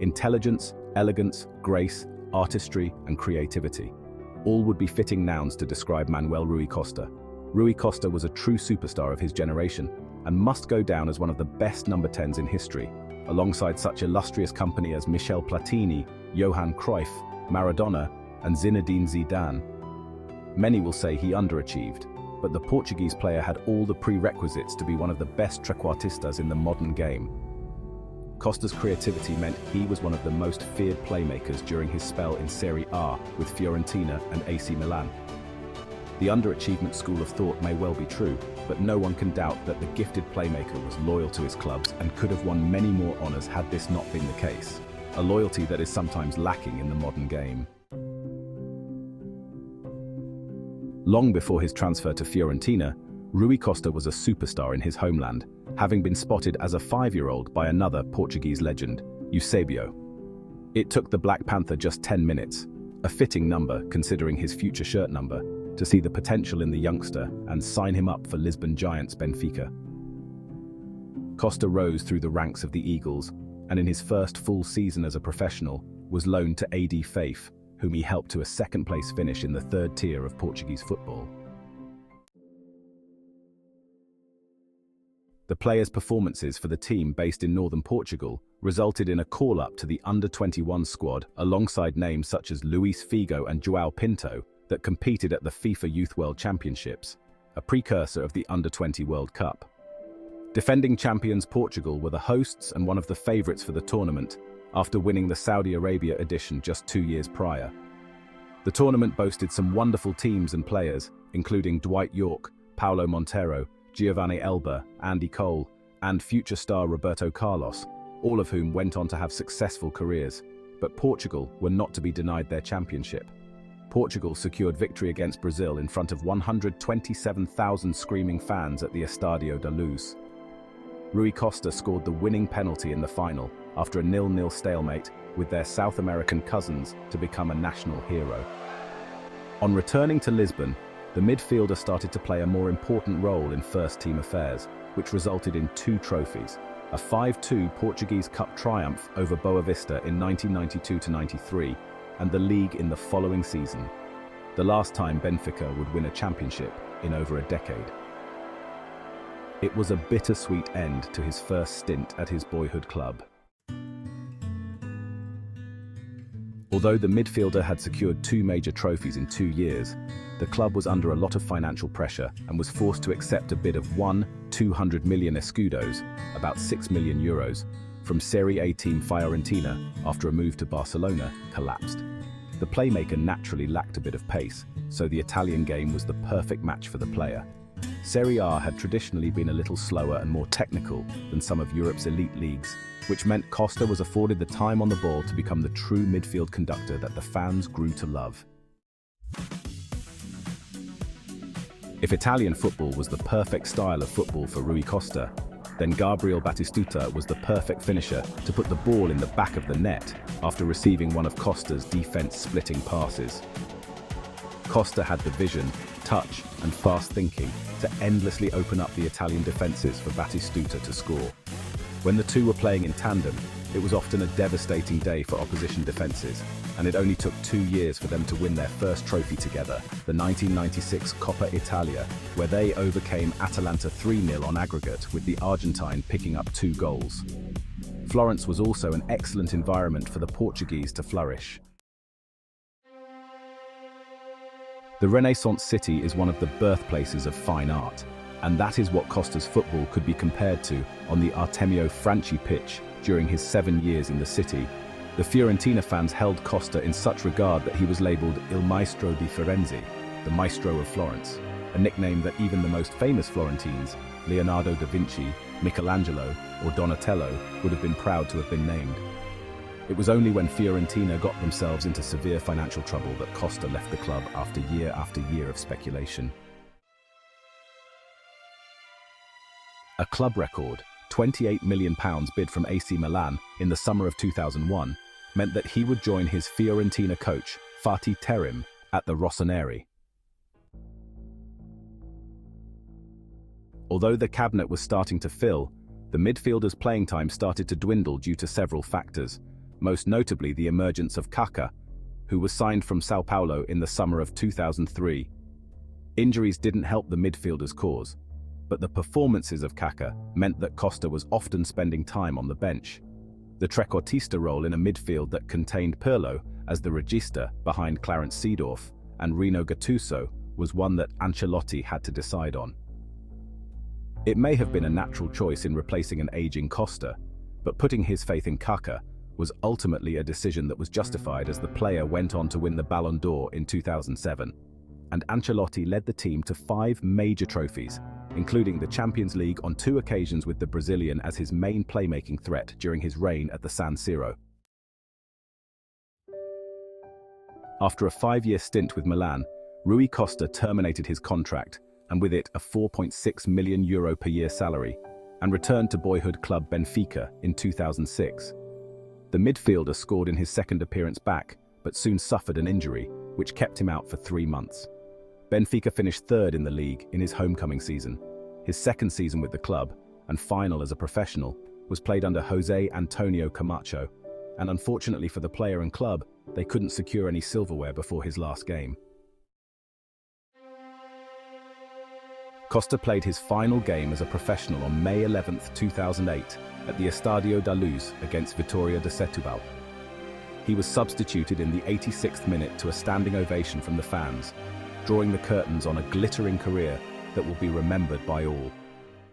Intelligence, elegance, grace, artistry, and creativity. All would be fitting nouns to describe Manuel Rui Costa. Rui Costa was a true superstar of his generation and must go down as one of the best number 10s in history, alongside such illustrious company as Michel Platini, Johan Cruyff, Maradona, and Zinedine Zidane. Many will say he underachieved, but the Portuguese player had all the prerequisites to be one of the best trequartistas in the modern game. Costa's creativity meant he was one of the most feared playmakers during his spell in Serie A with Fiorentina and AC Milan. The underachievement school of thought may well be true, but no one can doubt that the gifted playmaker was loyal to his clubs and could have won many more honours had this not been the case, a loyalty that is sometimes lacking in the modern game. Long before his transfer to Fiorentina, Rui Costa was a superstar in his homeland, having been spotted as a 5-year-old by another Portuguese legend, Eusebio. It took the Black Panther just 10 minutes, a fitting number considering his future shirt number, to see the potential in the youngster and sign him up for Lisbon giants Benfica. Costa rose through the ranks of the Eagles, and in his first full season as a professional, was loaned to AD Faith, whom he helped to a second-place finish in the third tier of Portuguese football. The player's performances for the team based in northern Portugal resulted in a call-up to the under-21 squad alongside names such as Luis Figo and João Pinto that competed at the FIFA Youth World Championships, a precursor of the Under-20 World Cup. Defending champions Portugal were the hosts and one of the favourites for the tournament after winning the Saudi Arabia edition just 2 years prior. The tournament boasted some wonderful teams and players, including Dwight Yorke, Paulo Monteiro, Giovanni Elber, Andy Cole, and future star Roberto Carlos, all of whom went on to have successful careers. But Portugal were not to be denied their championship. Portugal secured victory against Brazil in front of 127,000 screaming fans at the Estadio da Luz. Rui Costa scored the winning penalty in the final after a 0-0 stalemate with their South American cousins to become a national hero. On returning to Lisbon, the midfielder started to play a more important role in first-team affairs, which resulted in 2 trophies, a 5-2 Portuguese Cup triumph over Boa Vista in 1992-93, and the league in the following season, the last time Benfica would win a championship in over a decade. It was a bittersweet end to his first stint at his boyhood club. Although the midfielder had secured 2 major trophies in 2 years, the club was under a lot of financial pressure and was forced to accept a bid of 200 million escudos, about €6 million, from Serie A team Fiorentina after a move to Barcelona collapsed. The playmaker naturally lacked a bit of pace, so the Italian game was the perfect match for the player. Serie A had traditionally been a little slower and more technical than some of Europe's elite leagues, which meant Costa was afforded the time on the ball to become the true midfield conductor that the fans grew to love. If Italian football was the perfect style of football for Rui Costa, then Gabriel Batistuta was the perfect finisher to put the ball in the back of the net after receiving one of Costa's defense-splitting passes. Costa had the vision, touch, and fast thinking to endlessly open up the Italian defenses for Batistuta to score. When the two were playing in tandem, it was often a devastating day for opposition defenses, and it only took 2 years for them to win their first trophy together, the 1996 Coppa Italia, where they overcame Atalanta 3-0 on aggregate, with the Argentine picking up 2 goals. Florence was also an excellent environment for the Portuguese to flourish. The Renaissance city is one of the birthplaces of fine art, and that is what Costa's football could be compared to on the Artemio Franchi pitch during his 7 years in the city. The Fiorentina fans held Costa in such regard that he was labelled Il Maestro di Firenze, the Maestro of Florence, a nickname that even the most famous Florentines, Leonardo da Vinci, Michelangelo, or Donatello, would have been proud to have been named. It was only when Fiorentina got themselves into severe financial trouble that Costa left the club after year of speculation. A club record, £28 million bid from AC Milan in the summer of 2001, meant that he would join his Fiorentina coach, Fatih Terim, at the Rossoneri. Although the cabinet was starting to fill, the midfielder's playing time started to dwindle due to several factors, most notably the emergence of Kaká, who was signed from Sao Paulo in the summer of 2003. Injuries didn't help the midfielder's cause, but the performances of Kaká meant that Costa was often spending time on the bench. The trequartista role in a midfield that contained Pirlo as the regista behind Clarence Seedorf and Rino Gattuso was one that Ancelotti had to decide on. It may have been a natural choice in replacing an aging Costa, but putting his faith in Kaká was ultimately a decision that was justified as the player went on to win the Ballon d'Or in 2007. And Ancelotti led the team to 5 major trophies, including the Champions League on 2 occasions with the Brazilian as his main playmaking threat during his reign at the San Siro. After a 5-year stint with Milan, Rui Costa terminated his contract, and with it a €4.6 million per year salary, and returned to boyhood club Benfica in 2006. The midfielder scored in his second appearance back, but soon suffered an injury, which kept him out for 3 months. Benfica finished 3rd in the league in his homecoming season. His second season with the club, and final as a professional, was played under José Antonio Camacho, and unfortunately for the player and club, they couldn't secure any silverware before his last game. Costa played his final game as a professional on May 11, 2008, at the Estadio da Luz against Vitória de Setúbal. He was substituted in the 86th minute to a standing ovation from the fans, drawing the curtains on a glittering career that will be remembered by all.